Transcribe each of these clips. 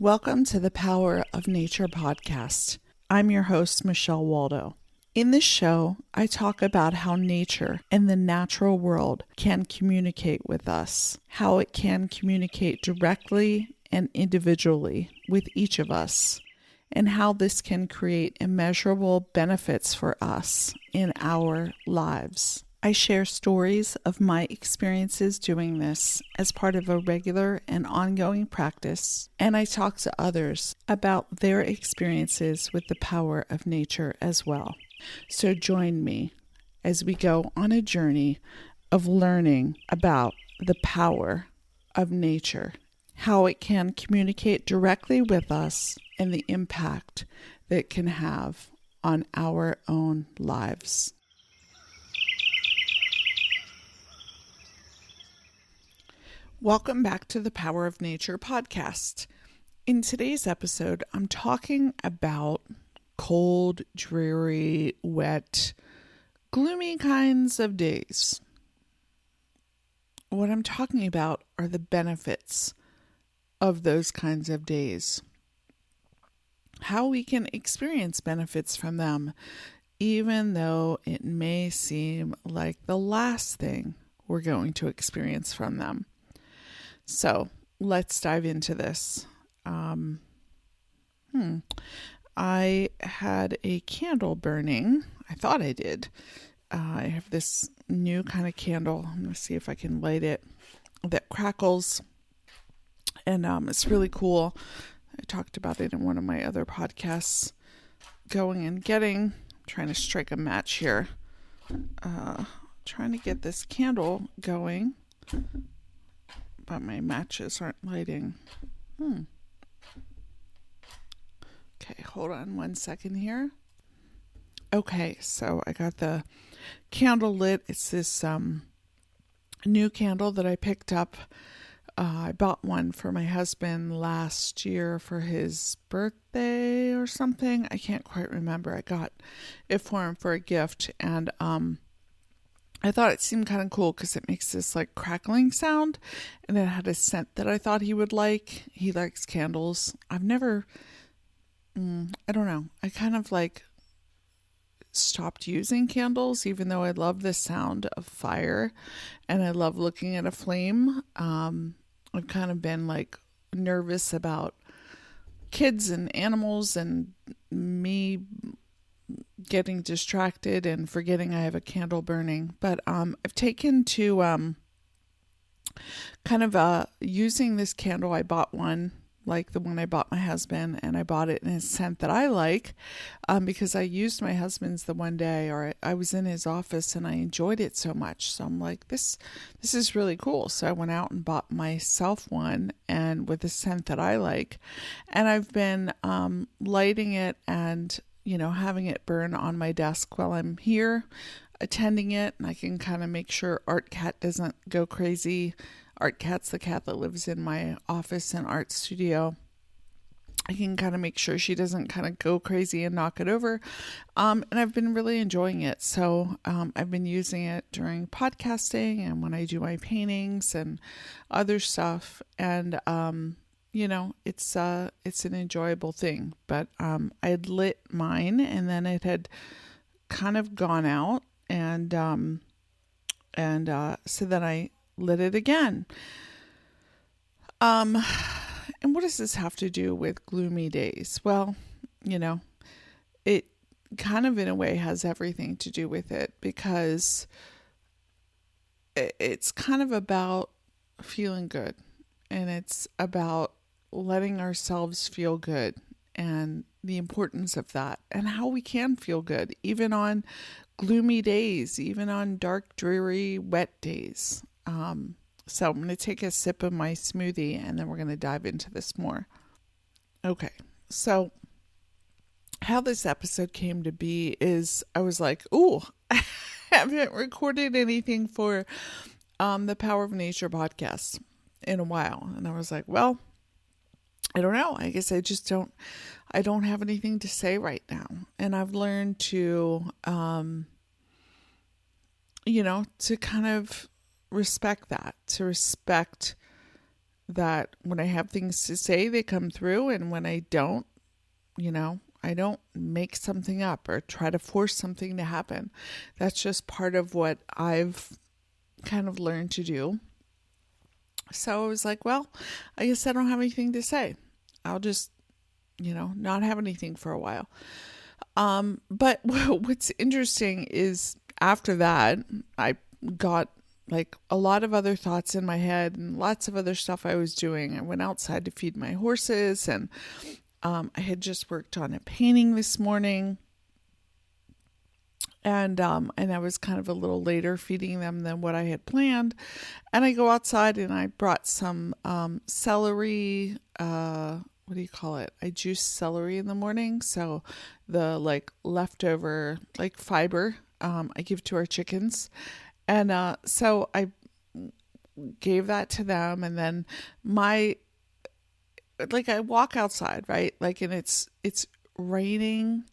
Welcome to the Power of Nature podcast. I'm your host, Michelle Waldo. In this show, I talk about how nature and the natural world can communicate with us, how it can communicate directly and individually with each of us, and how this can create immeasurable benefits for us in our lives. I share stories of my experiences doing this as part of a regular and ongoing practice, and I talk to others about their experiences with the power of nature as well. So join me as we go on a journey of learning about the power of nature, how it can communicate directly with us, and the impact that it can have on our own lives. Welcome back to the Power of Nature podcast. In today's episode, I'm talking about cold, dreary, wet, gloomy kinds of days. What I'm talking about are the benefits of those kinds of days. How we can experience benefits from them, even though it may seem like the last thing we're going to experience from them. So let's dive into this. I had a candle burning. I thought I did. I have this new kind of candle. I'm going to see if I can light it that crackles. And it's really cool. I talked about it in one of my other podcasts. Going and getting. I'm trying to strike a match here. Trying to get this candle going. But my matches aren't lighting. Okay, hold on one second here. Okay, so I got the candle lit. It's this new candle that I picked up. I bought one for my husband last year for his birthday or something. I can't quite remember. I got it for him for a gift, and I thought it seemed kind of cool because it makes this like crackling sound, and it had a scent that I thought he would like. He likes candles. I've never, I don't know. I kind of like stopped using candles, even though I love the sound of fire and I love looking at a flame. I've kind of been like nervous about kids and animals and me getting distracted and forgetting I have a candle burning. But I've taken to kind of using this candle. I bought one like the one I bought my husband, and I bought it in a scent that I like because I used my husband's the one day, or I was in his office and I enjoyed it so much. So I'm like, this is really cool. So I went out and bought myself one, and with a scent that I like, and I've been lighting it and having it burn on my desk while I'm here attending it, and I can kind of make sure Art Cat doesn't go crazy. Art Cat's the cat that lives in my office and art studio. I can kind of make sure she doesn't kind of go crazy and knock it over. And I've been really enjoying it. So I've been using it during podcasting and when I do my paintings and other stuff. And it's an enjoyable thing. But I had lit mine, and then it had kind of gone out, and so then I lit it again. And what does this have to do with gloomy days? Well, it kind of in a way has everything to do with it, because it's kind of about feeling good, and it's about letting ourselves feel good and the importance of that, and how we can feel good even on gloomy days, even on dark, dreary, wet days. So I'm going to take a sip of my smoothie, and then we're going to dive into this more. Okay, so how this episode came to be is I was like, ooh, I haven't recorded anything for the Power of Nature podcast in a while. And I was like, well, I don't know. I guess I don't have anything to say right now. And I've learned to, to kind of respect that, to respect that when I have things to say, they come through. And when I don't, I don't make something up or try to force something to happen. That's just part of what I've kind of learned to do. So I was like, well, I guess I don't have anything to say. I'll just, not have anything for a while. But what's interesting is after that, I got like a lot of other thoughts in my head and lots of other stuff I was doing. I went outside to feed my horses, and I had just worked on a painting this morning. And I was kind of a little later feeding them than what I had planned. And I go outside and I brought some celery, what do you call it? I juice celery in the morning. So the like leftover like fiber I give to our chickens. And so I gave that to them. And then I walk outside, right? Like, and it's raining,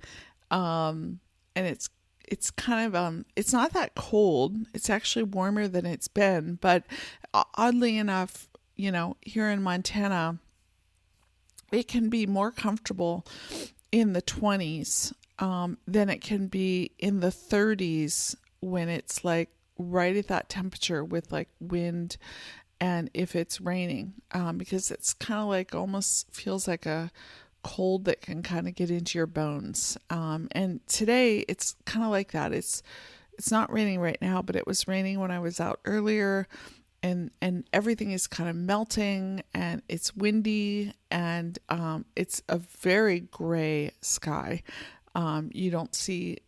and it's kind of it's not that cold. It's actually warmer than it's been, but oddly enough, here in Montana, it can be more comfortable in the 20s than it can be in the 30s when it's like right at that temperature with like wind, and if it's raining, because it's kind of like almost feels like a cold that can kind of get into your bones. And today it's kind of like that. It's not raining right now, but it was raining when I was out earlier, and everything is kind of melting, and it's windy, and it's a very gray sky. You don't see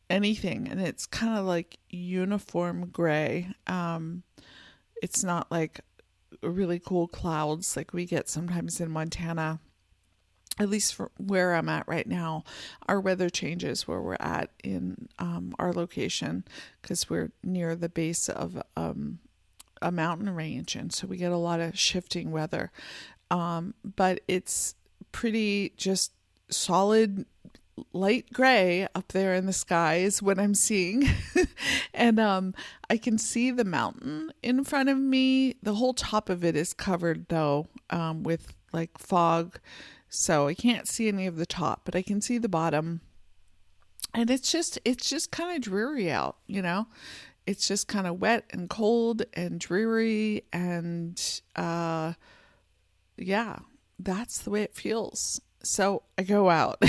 anything, and it's kind of like uniform gray. It's not like really cool clouds like we get sometimes in Montana. At least for where I'm at right now, our weather changes where we're at in our location, because we're near the base of a mountain range, and so we get a lot of shifting weather. But it's pretty just solid light gray up there in the sky is what I'm seeing. And I can see the mountain in front of me. The whole top of it is covered though with like fog. So I can't see any of the top, but I can see the bottom. And it's just kind of dreary out, It's just kind of wet and cold and dreary. And yeah, that's the way it feels. So I go out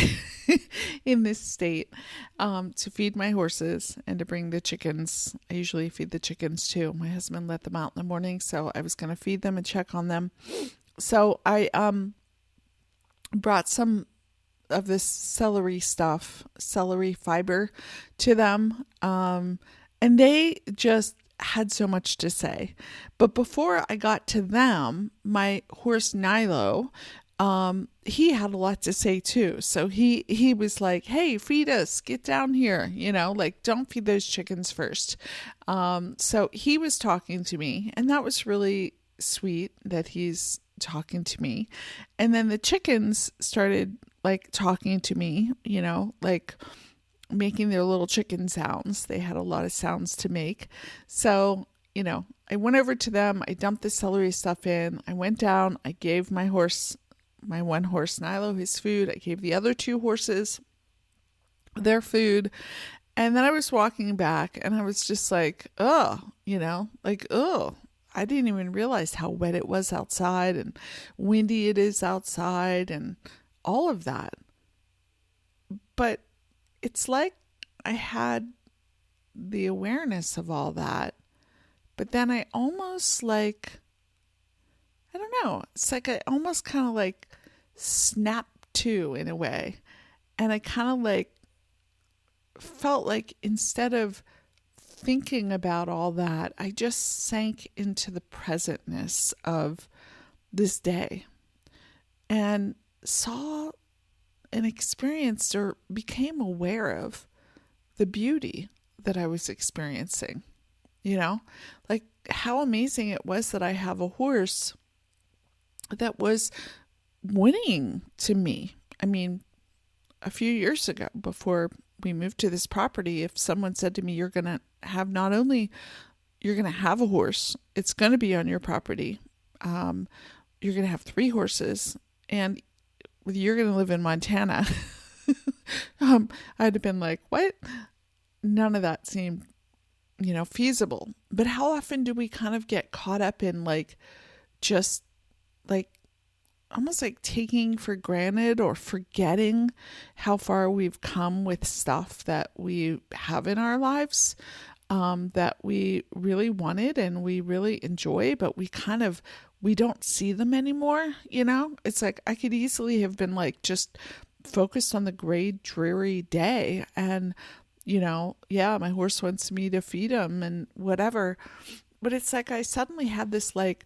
in this state to feed my horses and to bring the chickens. I usually feed the chickens too. My husband let them out in the morning, so I was going to feed them and check on them. So I brought some of this celery fiber to them. And they just had so much to say. But before I got to them, my horse Nilo, he had a lot to say too. So he was like, hey, feed us, get down here, like don't feed those chickens first. So he was talking to me, and that was really sweet that he's talking to me. And then the chickens started like talking to me, like making their little chicken sounds. They had a lot of sounds to make. So, I went over to them. I dumped the celery stuff in. I went down. I gave my one horse Nilo his food. I gave the other two horses their food. And then I was walking back, and I was just like, oh, I didn't even realize how wet it was outside and windy it is outside and all of that. But it's like I had the awareness of all that, but then I almost I don't know, it's like I almost kind of like snapped to in a way. And I kind of felt like instead of thinking about all that, I just sank into the presentness of this day and saw and experienced or became aware of the beauty that I was experiencing, like how amazing it was that I have a horse that was winning to me. I mean, a few years ago, before we moved to this property, if someone said to me, you're going to have a horse, it's going to be on your property, you're going to have 3 horses and you're going to live in Montana. I'd have been like, what? None of that seemed, feasible. But how often do we kind of get caught up in like, just like, almost like taking for granted or forgetting how far we've come with stuff that we have in our lives, that we really wanted and we really enjoy, but we don't see them anymore. It's like I could easily have been like just focused on the gray, dreary day, and yeah, my horse wants me to feed him and whatever. But it's like I suddenly had this like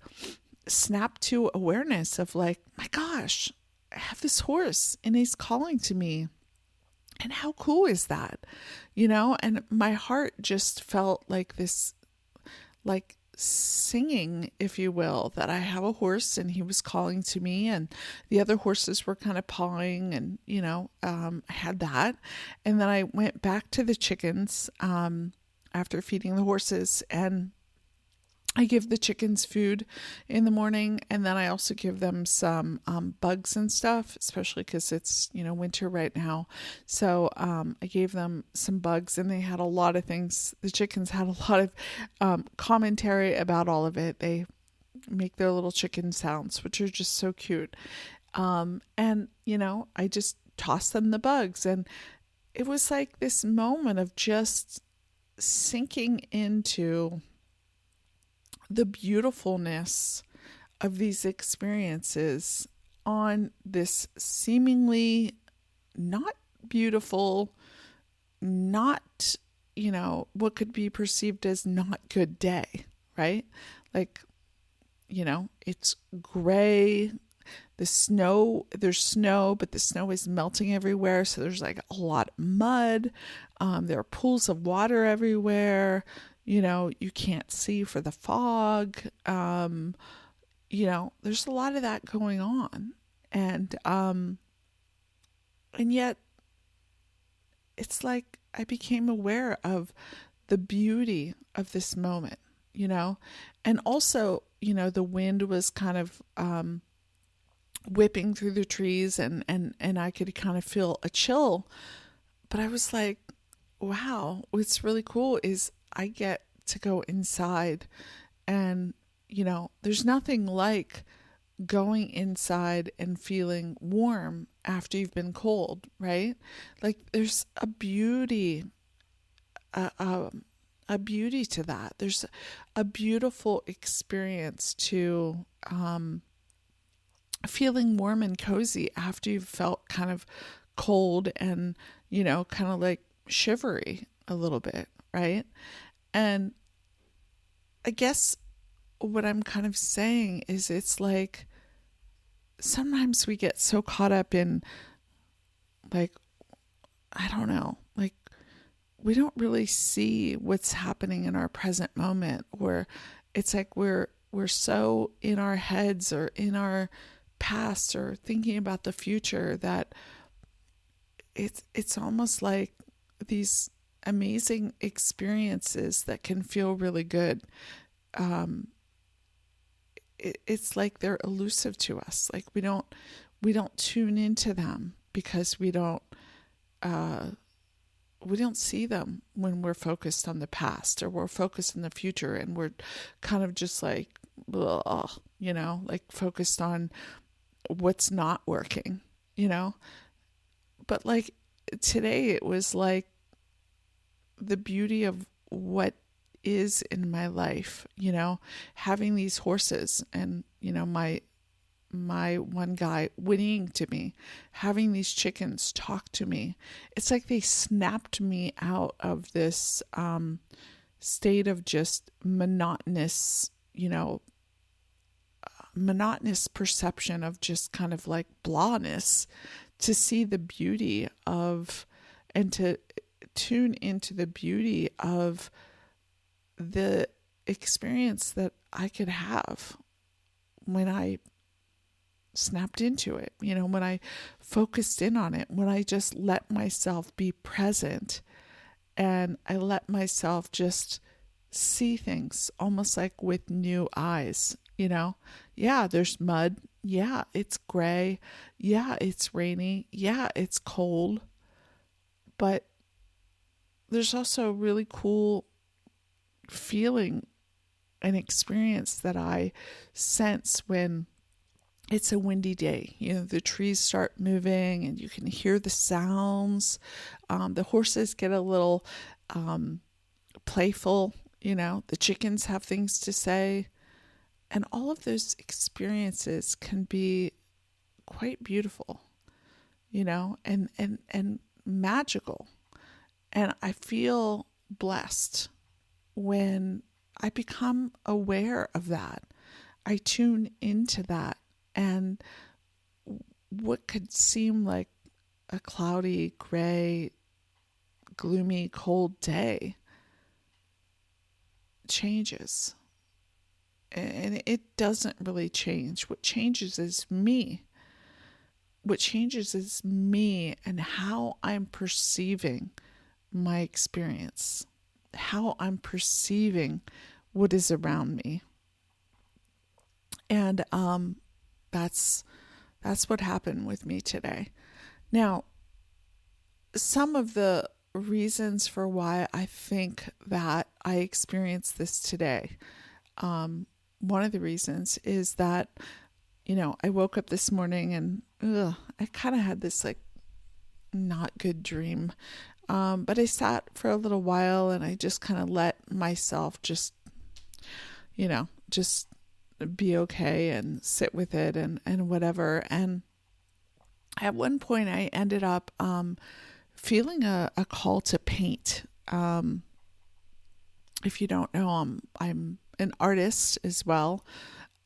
snap to awareness of like, my gosh, I have this horse and he's calling to me. And how cool is that? And my heart just felt like this, like singing, if you will, that I have a horse and he was calling to me, and the other horses were kind of pawing, and, I had that. And then I went back to the chickens, after feeding the horses, and I give the chickens food in the morning, and then I also give them some bugs and stuff, especially because it's, winter right now. So I gave them some bugs, and they had a lot of things. The chickens had a lot of commentary about all of it. They make their little chicken sounds, which are just so cute. And, I just tossed them the bugs, and it was like this moment of just sinking into the beautifulness of these experiences on this seemingly not beautiful, not, what could be perceived as not good day, right? Like, it's gray, there's snow, but the snow is melting everywhere. So there's like a lot of mud. There are pools of water everywhere. You can't see for the fog. There's a lot of that going on. And yet it's like I became aware of the beauty of this moment, and also, the wind was kind of, whipping through the trees, and I could kind of feel a chill, but I was like, wow, what's really cool is I get to go inside, and, there's nothing like going inside and feeling warm after you've been cold, right? Like there's a beauty, a beauty to that. There's a beautiful experience to, feeling warm and cozy after you've felt kind of cold and, kind of like shivery a little bit, right? And I guess what I'm kind of saying is it's like sometimes we get so caught up in like, I don't know, like we don't really see what's happening in our present moment, or it's like we're so in our heads or in our past or thinking about the future that it's almost like these amazing experiences that can feel really good. It's like they're elusive to us. Like we don't tune into them because we don't see them when we're focused on the past, or we're focused on the future, and we're kind of just like, blah, like focused on what's not working, But like today, it was like the beauty of what is in my life, having these horses and, my one guy whinnying to me, having these chickens talk to me. It's like they snapped me out of this state of just monotonous perception of just kind of like blahness, to see the beauty of, and to tune into the beauty of the experience that I could have when I snapped into it, when I focused in on it, when I just let myself be present, and I let myself just see things almost like with new eyes, you know? Yeah, there's mud. Yeah, it's gray. Yeah, it's rainy. Yeah, it's cold. But there's also a really cool feeling and experience that I sense when it's a windy day. You know, the trees start moving and you can hear the sounds. The horses get a little playful. You know, the chickens have things to say. And all of those experiences can be quite beautiful, you know, and magical. And I feel blessed when I become aware of that. I tune into that, and what could seem like a cloudy, gray, gloomy, cold day changes. And it doesn't really change. What changes is me. What changes is me and how I'm perceiving my experience, how I'm perceiving what is around me. And that's what happened with me today. Now, some of the reasons for why I think that I experienced this today, one of the reasons is that, you know, I woke up this morning and I kind of had this like not good dream. But I sat for a little while and I just kind of let myself just, you know, just be okay and sit with it and whatever. And at one point I ended up feeling a call to paint. If you don't know, I'm an artist as well.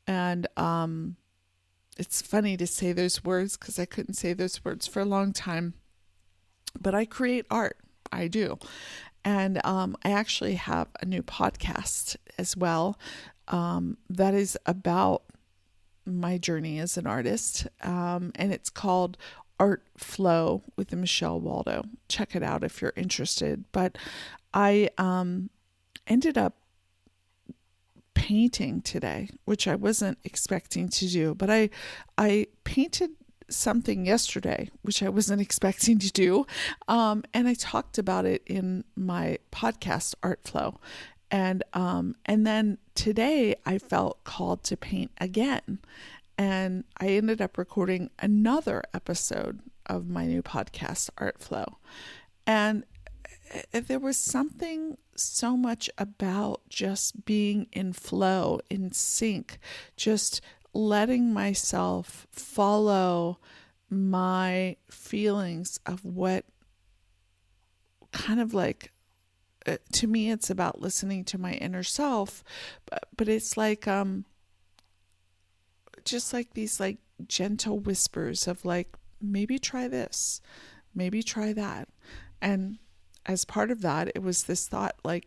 And it's funny to say those words because I couldn't say those words for a long time. But I create art. I do. And I actually have a new podcast as well that is about my journey as an artist. And it's called Art Flow with Michelle Waldo. Check it out if you're interested. But I ended up painting today, which I wasn't expecting to do. But I painted something yesterday, which I wasn't expecting to do. And I talked about it in my podcast, Art Flow. And then today I felt called to paint again. And I ended up recording another episode of my new podcast, Art Flow. And there was something so much about just being in flow, in sync, just letting myself follow my feelings of what kind of like, to me, it's about listening to my inner self, but it's like, just like these like gentle whispers of like, maybe try this, maybe try that. And as part of that, it was this thought like,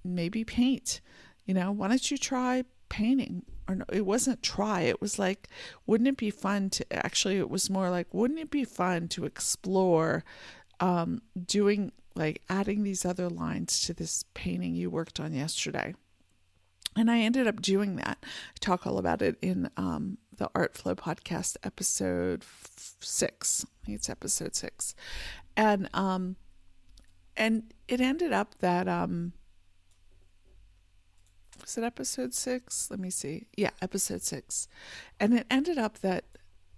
maybe paint, you know, why don't you try painting? Or no, it wasn't try. It was like, wouldn't it be fun to, actually, it was more like, wouldn't it be fun to explore doing, like adding these other lines to this painting you worked on yesterday? And I ended up doing that. I talk all about it in the Art Flow podcast, episode 6. I think it's episode 6. And it ended up that, was it episode 6? Let me see. Yeah, episode 6. And it ended up that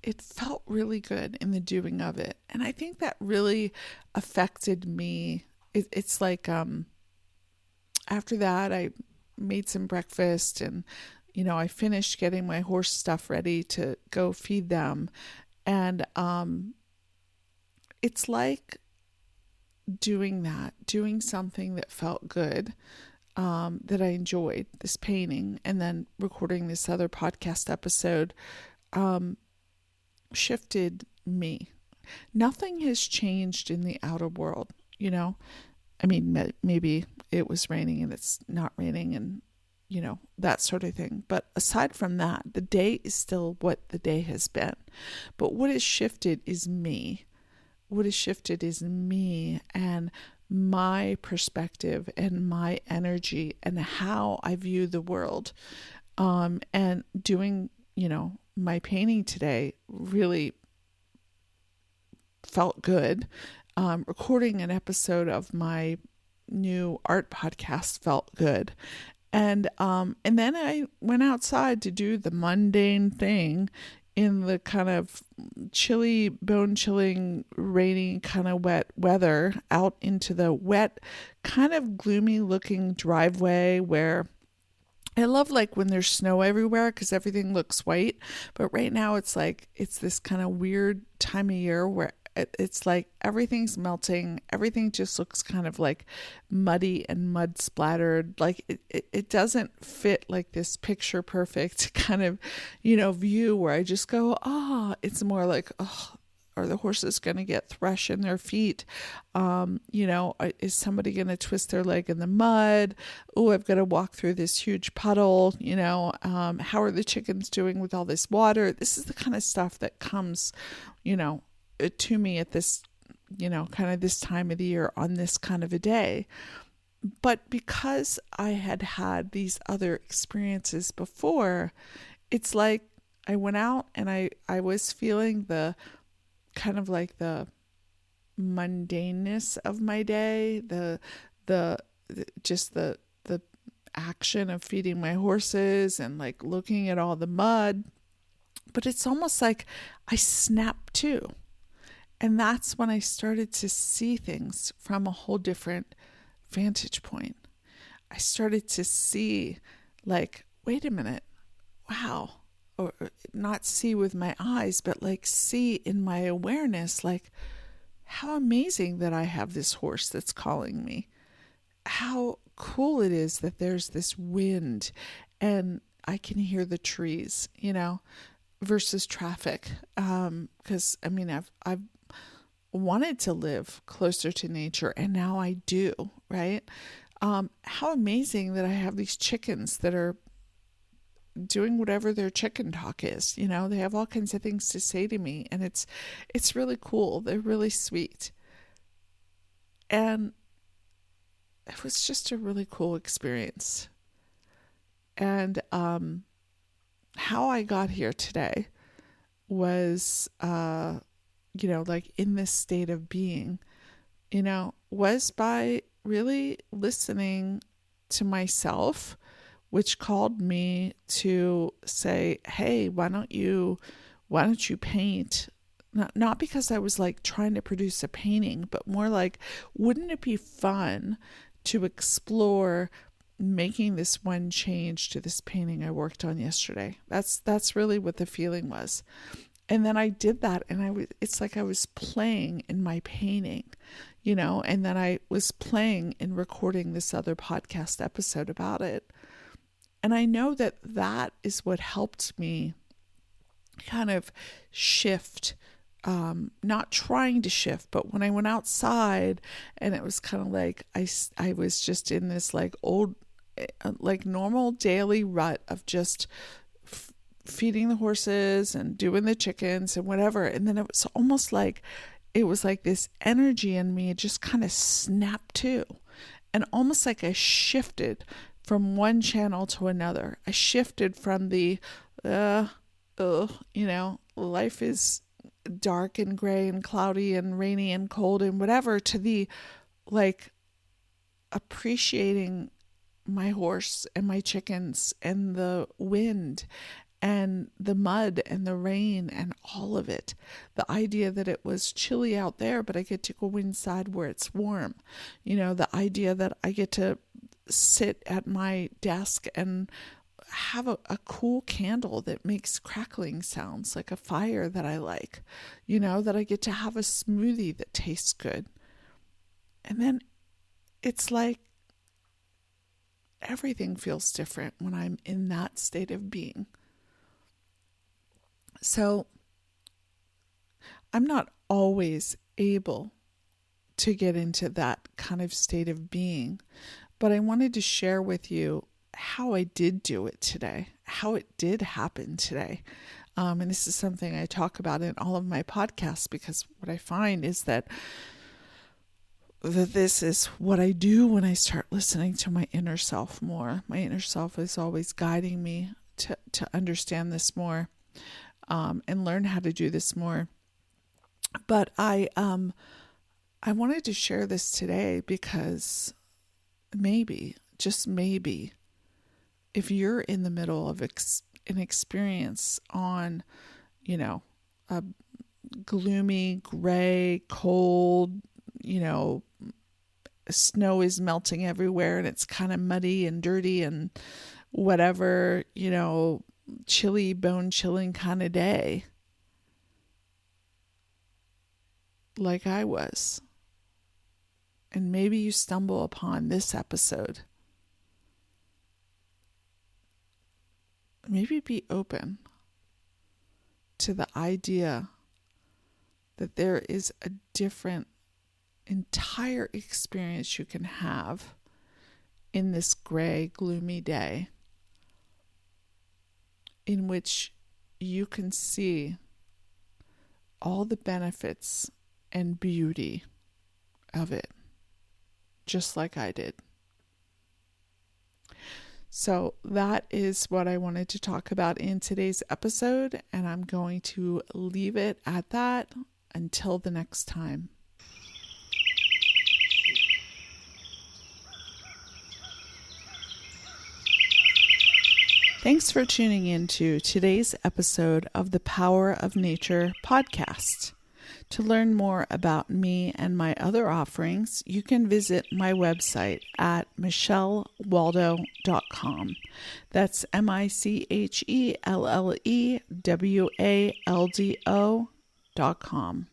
it felt really good in the doing of it. And I think that really affected me. It's like, after that, I made some breakfast and, you know, I finished getting my horse stuff ready to go feed them. And it's like doing that, doing something that felt good, that I enjoyed, this painting, and then recording this other podcast episode, shifted me. Nothing has changed in the outer world, you know. I mean, maybe it was raining and it's not raining and, you know, that sort of thing. But aside from that, the day is still what the day has been. But what has shifted is me. What has shifted is me and my perspective and my energy and how I view the world. And doing, my painting today really felt good. Recording an episode of my new art podcast felt good. And then I went outside to do the mundane thing in the kind of chilly, bone-chilling, rainy, kind of wet weather, out into the wet, kind of gloomy-looking driveway where I love like when there's snow everywhere because everything looks white. But right now it's this kind of weird time of year where it's like everything's melting. Everything just looks kind of like muddy and mud splattered. Like it doesn't fit like this picture perfect kind of, view where I just go, it's more like, are the horses going to get thrush in their feet? Is somebody going to twist their leg in the mud? Oh, I've got to walk through this huge puddle. How are the chickens doing with all this water? This is the kind of stuff that comes, to me at this, kind of this time of the year on this kind of a day. But because I had these other experiences before, it's like I went out and I was feeling the kind of like the mundaneness of my day, the action of feeding my horses and like looking at all the mud. But it's almost like I snapped too. And that's when I started to see things from a whole different vantage point. I started to see like, wait a minute, wow. Or not see with my eyes, but like see in my awareness, like how amazing that I have this horse that's calling me. How cool it is that there's this wind and I can hear the trees, versus traffic. Because I've wanted to live closer to nature and now I do, right? How amazing that I have these chickens that are doing whatever their chicken talk is. They have all kinds of things to say to me and it's really cool. They're really sweet. And it was just a really cool experience. And how I got here today was like in this state of being, was by really listening to myself, which called me to say, hey, why don't you paint? Not because I was like trying to produce a painting, but more like, wouldn't it be fun to explore making this one change to this painting I worked on yesterday? That's really what the feeling was. And then I did that and it's like I was playing in my painting, and then I was playing in recording this other podcast episode about it. And I know that is what helped me kind of shift, not trying to shift, but when I went outside and it was kind of like I was just in this like old, like normal daily rut of just feeding the horses and doing the chickens and whatever. And then it was almost like it was like this energy in me just kind of snapped too. And almost like I shifted from one channel to another. I shifted from the, life is dark and gray and cloudy and rainy and cold and whatever, to the like appreciating my horse and my chickens and the wind and the mud and the rain and all of it. The idea that it was chilly out there, but I get to go inside where it's warm. The idea that I get to sit at my desk and have a cool candle that makes crackling sounds like a fire that I like, that I get to have a smoothie that tastes good. And then it's like everything feels different when I'm in that state of being. So I'm not always able to get into that kind of state of being, but I wanted to share with you how I did do it today, how it did happen today. And this is something I talk about in all of my podcasts, because what I find is that that this is what I do when I start listening to my inner self more. My inner self is always guiding me to understand this more, and learn how to do this more. But I wanted to share this today because maybe, just maybe, if you're in the middle of an experience on, a gloomy, gray, cold, snow is melting everywhere and it's kind of muddy and dirty and whatever, chilly, bone chilling kind of day, like I was. And maybe you stumble upon this episode. Maybe be open to the idea that there is a different entire experience you can have in this gray, gloomy day, in which you can see all the benefits and beauty of it, just like I did. So that is what I wanted to talk about in today's episode, and I'm going to leave it at that until the next time. Thanks for tuning in to today's episode of the Power of Nature podcast. To learn more about me and my other offerings, you can visit my website at michellewaldo.com. That's MICHELLEWALDO.com.